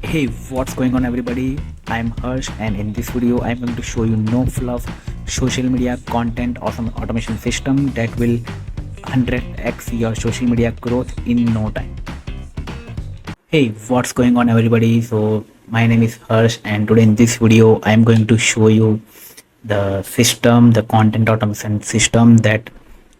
Hey, what's going on everybody? I'm Harsh and in this video I'm going to show you no fluff social media content awesome automation system that will 100x your social media growth in no time. Hey, what's going on everybody? So my name is Harsh and today in this video I'm going to show you the content automation system that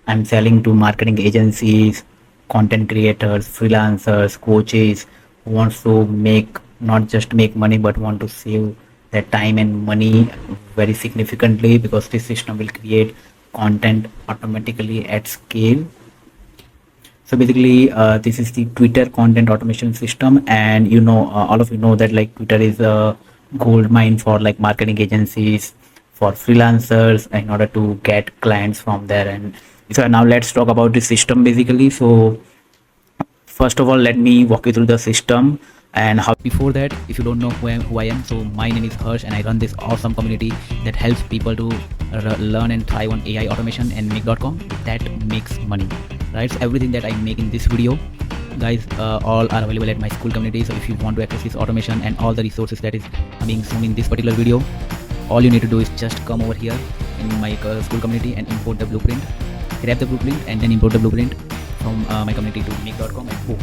I'm selling to marketing agencies, content creators, freelancers, coaches who wants to make not just make money but want to save their time and money very significantly, because this system will create content automatically at scale. So basically, this is the Twitter content automation system, and all of you know that like Twitter is a gold mine for like marketing agencies, for freelancers, in order to get clients from there. And so now let's talk about the system basically. So first of all, let me walk you through the system and how. Before that, if you don't know who I am, so my name is Harsh and I run this awesome community that helps people to learn and thrive on AI automation and make.com that makes money, right? So everything that I make in this video, guys, all are available at my school community. So if you want to access this automation and all the resources that is being shown in this particular video, all you need to do is just come over here in my school community and import the blueprint, grab the blueprint and then import the blueprint from my community to make.com, and boom,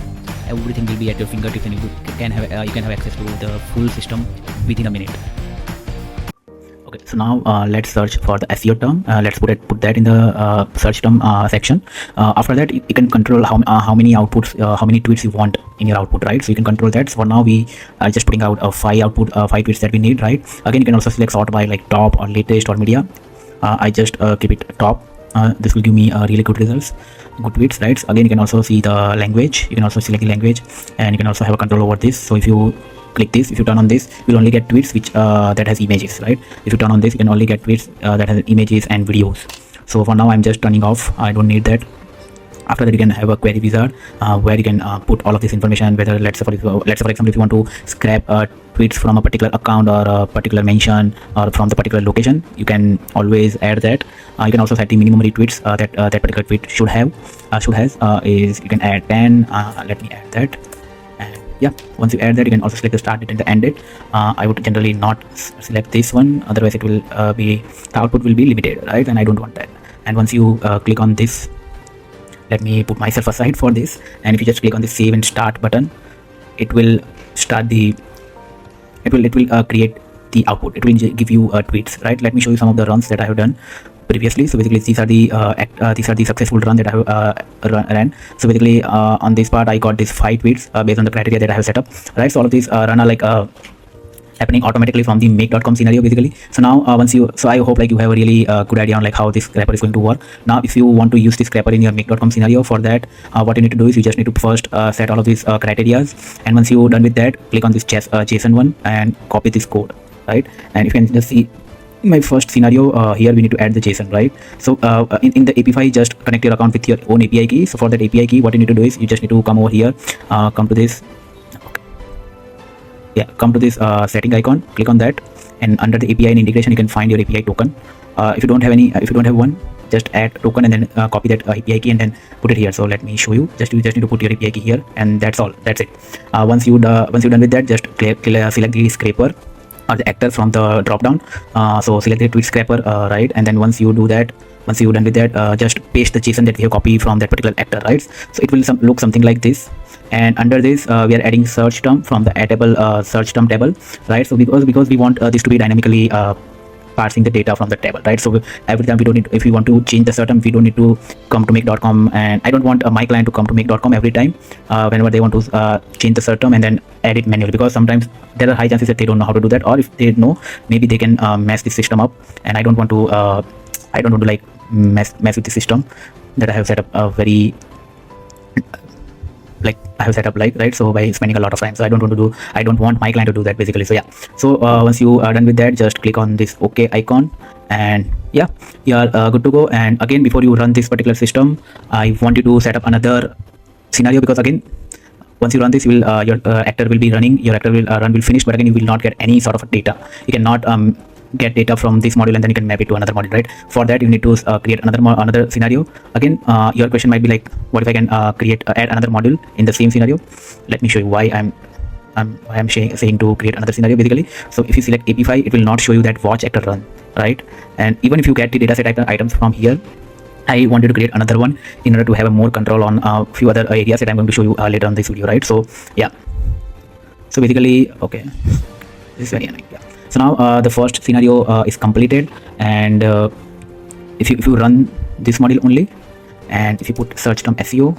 everything will be at your fingertips and you can have access to the full system within a minute. Okay, so now let's search for the SEO term. Let's put that in the search term section. After that, you can control how many outputs, how many tweets you want in your output, right? So you can control that. So for now, we are just putting out five tweets that we need, right? Again, you can also select sort by like top or latest or media. I just keep it top. This will give me really good results, good tweets, right? So again, you can also see the language. You can also select the language, and you can also have a control over this. So if you click this, if you turn on this, you'll only get tweets which that has images, right? If you turn on this, you can only get tweets that has images and videos. So for now, I'm just turning off. I don't need that. After that, you can have a query wizard where you can put all of this information, whether let's say for example, if you want to scrap tweets from a particular account or a particular mention or from the particular location, you can always add that. You can also set the minimum retweets that that particular tweet should has is you can add 10. Let me add that. And yeah, once you add that, you can also select the start date and the end date. I would generally not select this one, otherwise it will be the output will be limited, right? And I don't want that. And once you click on this, let me put myself aside for this, and if you just click on the save and start button, it will start the it will create the output. It will give you tweets, right? Let me show you some of the runs that I have done previously. So basically, these are the successful run that I have ran. So basically, on this part, I got these 5 tweets based on the criteria that I have set up, right? So all of these run are like happening automatically from the make.com scenario basically. So now so I hope like you have a really good idea on like how this scraper is going to work. Now if you want to use this scraper in your make.com scenario, for that what you need to do is you just need to first set all of these criteria, and once you're done with that, click on this JSON one and copy this code, right? And you can just see in my first scenario here we need to add the JSON, right? So in the API, just connect your account with your own API key. So for that API key, what you need to do is you just need to come over here, come to this come to this setting icon, click on that, and under the API and integration you can find your API token. If you don't have one, just add token and then copy that API key and then put it here. So let me show you. You just need to put your API key here, and that's all. That's it. Once you're done with that, just select the scraper or the actor from the drop down. So select the tweet scraper, right? And then once you do that, once you're done with that, just paste the JSON that we have copied from that particular actor, right? So it will look something like this. And under this, we are adding search term from the table search term table, right? So because we want this to be dynamically parsing the data from the table, right? So every time we don't need, if we want to change the certain, we don't need to come to make.com, and I don't want my client to come to make.com every time whenever they want to change the certain and then add it manually, because sometimes there are high chances that they don't know how to do that, or if they know, maybe they can mess the system up, and I don't want to like mess with the system that I have set up right? So by spending a lot of time, so I don't want my client to do that basically. So yeah, so once you are done with that, just click on this OK icon, and yeah, you are good to go. And again, before you run this particular system, I want you to set up another scenario, because again, once you run this, you will your actor will be running, your actor will run will finish, but again you will not get any sort of data. You cannot get data from this module and then you can map it to another module, right? For that you need to create another scenario. Again, your question might be like, what if I can add another module in the same scenario? Let me show you why I'm I'm saying to create another scenario basically. So if you select AP5, it will not show you that watch actor run, right? And even if you get the dataset items from here, I wanted to create another one in order to have a more control on a few other areas that I'm going to show you later on this video, right? So yeah, so basically, okay, this is very annoying. Yeah. So now the first scenario is completed, and if you run this module only, and if you put search term SEO,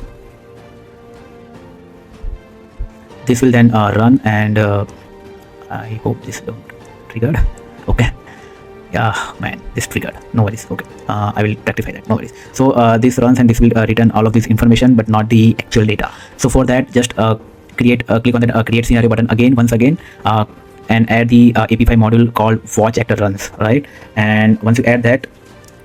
this will then run, and I hope this don't triggered. Okay, yeah, man, this triggered. No worries. Okay, I will rectify that. No worries. So this runs, and this will return all of this information, but not the actual data. So for that, just click on that create scenario button once again, and add the AP5 module called watch actor runs, right? And once you add that,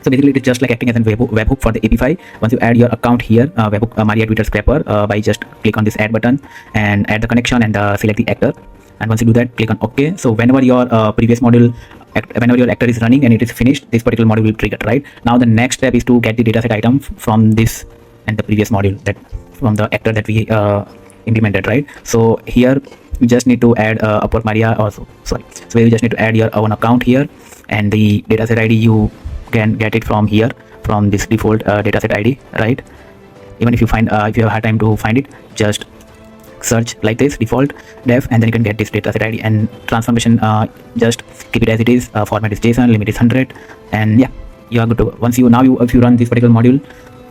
so basically it's just like acting as a webhook for the AP5. Once you add your account here, webhook Maria Twitter scraper, by just click on this add button and add the connection and select the actor. And once you do that, click on OK. So whenever your previous module, whenever your actor is running and it is finished, this particular module will trigger, right? Now the next step is to get the dataset item from this and the previous module, that from the actor that we implemented, right? So here you just need to add Upwork Maria also. Sorry. So you just need to add your own account here, and the dataset ID you can get it from here, from this default dataset ID, right? Even if you find if you have a hard time to find it, just search like this default def, and then you can get this dataset ID. And transformation, just keep it as it is. Format is JSON, limit is 100, and yeah, you are good to go. Once you if you run this particular module,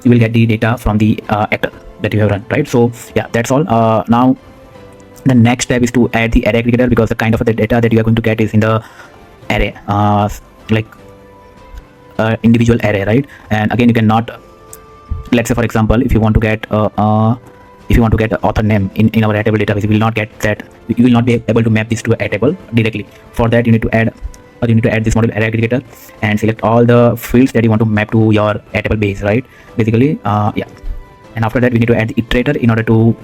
you will get the data from the actor that you have run, right? So yeah, that's all. Now the next step is to add the array aggregator, because the kind of the data that you are going to get is in the array, like individual array, right? And again, you cannot, let's say for example, if you want to get the author name in our table database, you will not get that. You will not be able to map this to a table directly. For that, you need to add this module array aggregator and select all the fields that you want to map to your table base, right? Basically, yeah. And after that, we need to add the iterator in order to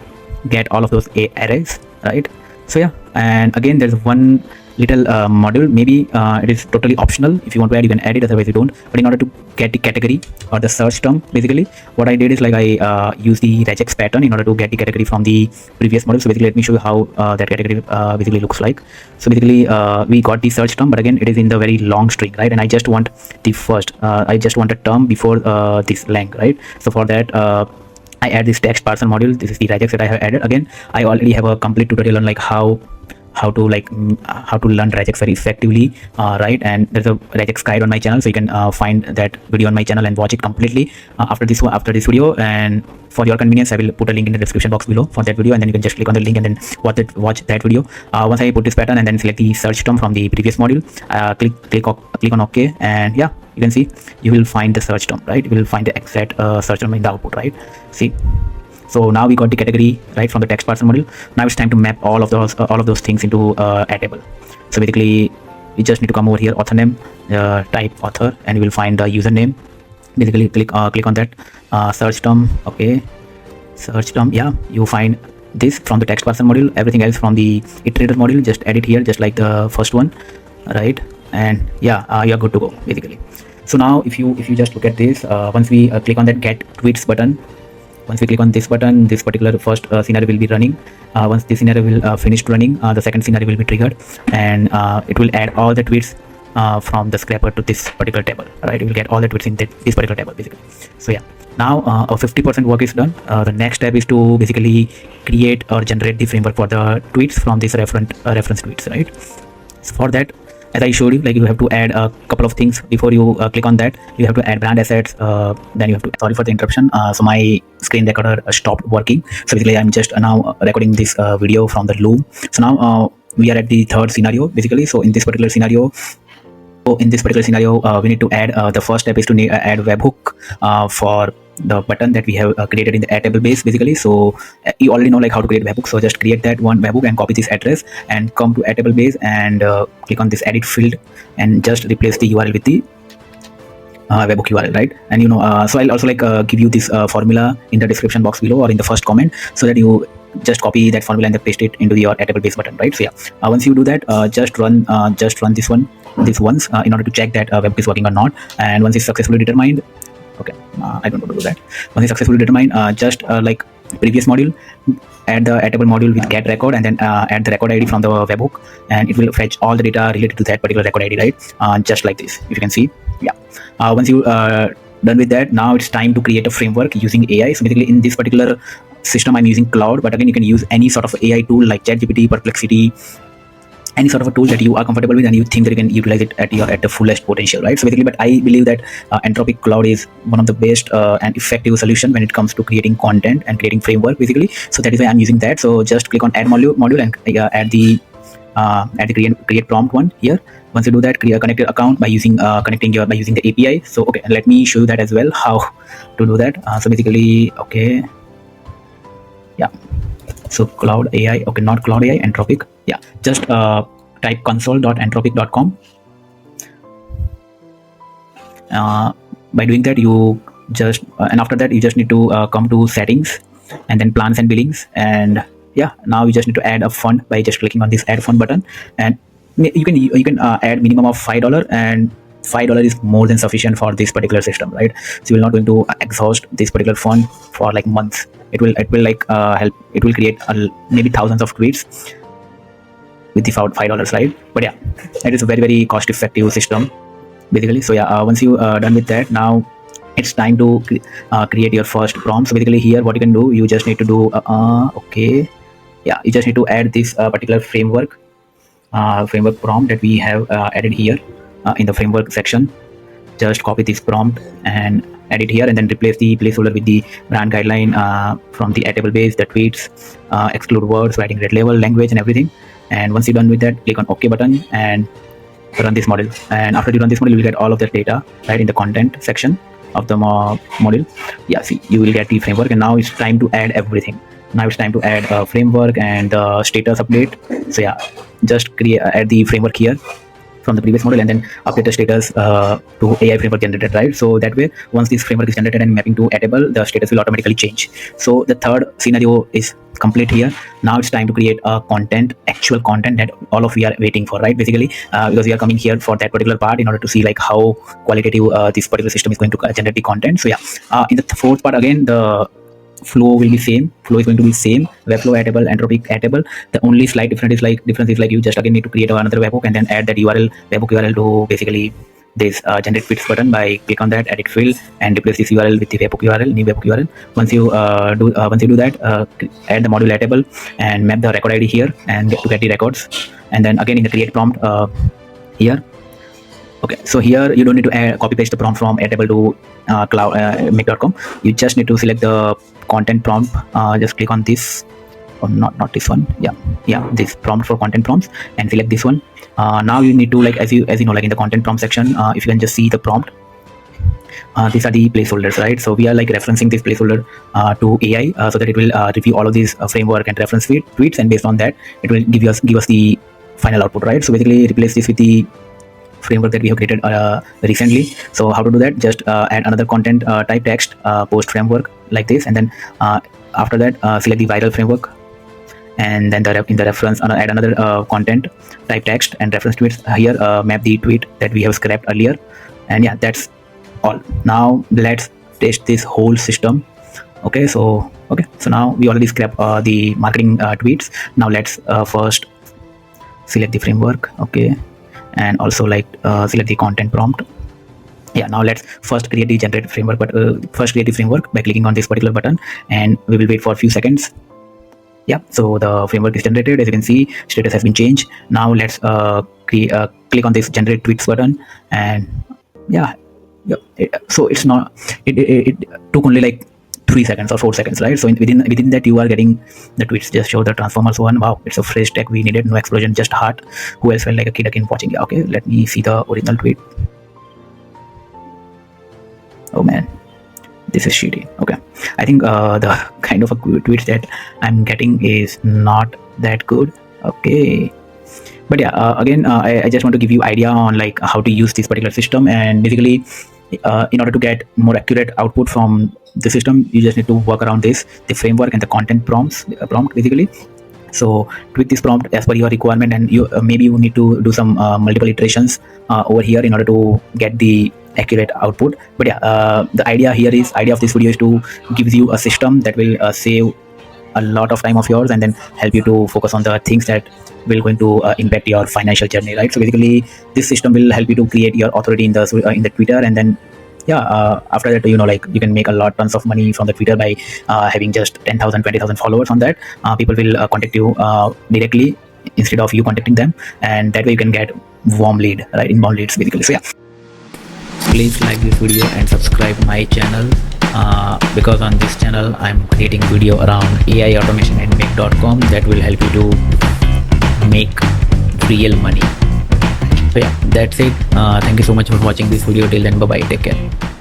get all of those arrays, right? So yeah, and again, there's one little module, maybe it is totally optional. If you want to add, you can add it, otherwise you don't. But in order to get the category or the search term, basically what I did is like I use the regex pattern in order to get the category from the previous module. So basically, let me show you how that category basically looks like. So basically, we got the search term, but again, it is in the very long string, right? And I just want the first, I just want a term before this length, right? So for that, I add this text parser module. This is the regex that I have added. Again, I already have a complete tutorial on like how to learn regex very effectively, right? And there's a regex guide on my channel, so you can find that video on my channel and watch it completely after this video. And for your convenience, I will put a link in the description box below for that video, and then you can just click on the link and then watch that video. Once I put this pattern and then select the search term from the previous module, click on OK, and yeah, you can see you will find the search term, right? You will find the exact search term in the output, right? See. So now we got the category right from the text parser module. Now it's time to map all of those things into a table. So basically, you just need to come over here, author name, type author, and you will find the username. Basically, click on that search term. Okay, search term. Yeah, you find this from the text parser module. Everything else from the iterator module. Just add it here, just like the first one, right? And yeah, you are good to go basically. So now if you just look at this, once we click on that get tweets button. Once we click on this button, this particular first scenario will be running. Once this scenario will finish running, the second scenario will be triggered, and it will add all the tweets from the scraper to this particular table, right? You will get all the tweets in this particular table basically. So yeah, now a 50% work is done. The next step is to basically create or generate the framework for the tweets from this reference tweets, right? So for that, as I showed you, like you have to add a couple of things before you click on that. You have to add brand assets. Then you have to, sorry for the interruption. So my screen recorder stopped working. So basically, I'm just now recording this video from the loom. So now we are at the third scenario basically. So in this particular scenario, we need to add the first step is to add webhook for the button that we have created in the table base basically. So you already know like how to create webhook, so just create that one webhook and copy this address and come to table base and click on this edit field and just replace the URL with the webhook URL, right? And you know, so I'll also like give you this formula in the description box below or in the first comment, so that you just copy that formula and then paste it into your table base button, right? So yeah, once you do that, just run this once in order to check that webhook is working or not. And once it's successfully determined, okay, I don't want to do that. Once it's successfully determined, just like previous module, add the attable module with get record, and then add the record ID from the webhook, and it will fetch all the data related to that particular record ID, right? Just like this, if you can see. Yeah. Once you done with that, now it's time to create a framework using AI. So basically in this particular system I'm using cloud, but again you can use any sort of AI tool like ChatGPT, Perplexity, any sort of a tool that you are comfortable with and you think that you can utilize it at the fullest potential, right? So basically, but I believe that Anthropic Cloud is one of the best and effective solution when it comes to creating content and creating framework, basically. So that is why I'm using that. So just click on add module and add the create prompt one here. Once you do that, connect your account by using by using the API. So okay, let me show you that as well, how to do that. So basically, okay, yeah. So Cloud AI, okay, not Cloud AI, Anthropic. Yeah, just type console.anthropic.com. By doing that, you just and after that you just need to come to settings and then plans and billings, and yeah, now you just need to add a fund by just clicking on this add fund button, and you can add minimum of $5, and $5 is more than sufficient for this particular system, right? So you're not going to exhaust this particular fund for like months. It will like help. It will create maybe thousands of tweets with the $5, right? But yeah, it is a very cost effective system, basically. So yeah, once you done with that, now it's time to create your first prompt. So basically here what you can do, you just need to do okay, yeah, you just need to add this particular framework prompt that we have added here in the framework section. Just copy this prompt and add it here, and then replace the placeholder with the brand guideline from the table base, the tweets, exclude words, writing red level, language, and everything. And once you're done with that, click on OK button and run this model. And after you run this model, you will get all of that data right in the content section of the model. Yeah, see, you will get the framework, and now it's time to add everything. Now it's time to add a framework and the status update. So yeah, just add the framework here from the previous model, and then update the status to AI framework generated, right? So that way, once this framework is generated and mapping to a table, the status will automatically change. So the third scenario is complete here. Now it's time to create a actual content that all of we are waiting for, right? Basically, because we are coming here for that particular part in order to see like how qualitative this particular system is going to generate the content. So yeah, in the fourth part, again, the flow will be same. Flow is going to be same. Webflow attable, Anthropic attable. The only slight difference is like you just again need to create another webhook and then add that webhook URL to basically this generate tweets button by click on that edit field and replace this URL with the webhook URL, new webhook URL. Once you do that, add the module attable and map the record ID here and get the records. And then again in the create prompt here. Okay, so here you don't need to copy paste the prompt from Airtable to make.com. You just need to select the content prompt. Just click on this, or not this one. Yeah, this prompt for content prompts, and select this one. Now you need to, like, as you know, like in the content prompt section, if you can just see the prompt. These are the placeholders, right? So we are like referencing this placeholder to AI so that it will review all of these framework and reference tweets, and based on that, it will give us the final output, right? So basically, replace this with the framework that we have created recently. So how to do that? Just add another content type text post framework like this, and then after that select the viral framework, and then in the reference add another content type text and reference tweets here. Map the tweet that we have scrapped earlier, and yeah, that's all. Now let's test this whole system. Okay, so now we already scrapped the marketing tweets. Now let's first select the framework. Okay, and also like select the content prompt. Yeah, now let's first create the generate framework, but first create the framework by clicking on this particular button, and we will wait for a few seconds. Yeah, so the framework is generated. As you can see, status has been changed. Now let's click on this generate tweets button, and yeah, so it's not, it took only like 3 seconds or 4 seconds, right? So within that you are getting the tweets. Just show the transformers one. Wow, it's a fresh tech. We needed no explosion, just heart. Who else felt like a kid again watching? Yeah, okay, let me see the original tweet. Oh man, this is shitty. Okay, I think the kind of a tweets that I'm getting is not that good. Okay, but yeah, again, I just want to give you idea on like how to use this particular system, and basically in order to get more accurate output from the system, you just need to work around the framework and the content prompt basically. So tweak this prompt as per your requirement, and you maybe you need to do some multiple iterations over here in order to get the accurate output. But yeah, the idea of this video is to give you a system that will save a lot of time of yours and then help you to focus on the things that will going to impact your financial journey, right? So basically this system will help you to create your authority in the Twitter, and then after that, like you can make a lot tons of money from the Twitter by having just 10,000, 20,000 followers on that. People will contact you directly instead of you contacting them, and that way you can get warm lead, right? Inbound leads basically. So yeah, please like this video and subscribe my channel, because on this channel I'm creating video around AI automation and make.com that will help you to make real money. So yeah, that's it. Thank you so much for watching this video. Till then, bye bye, take care.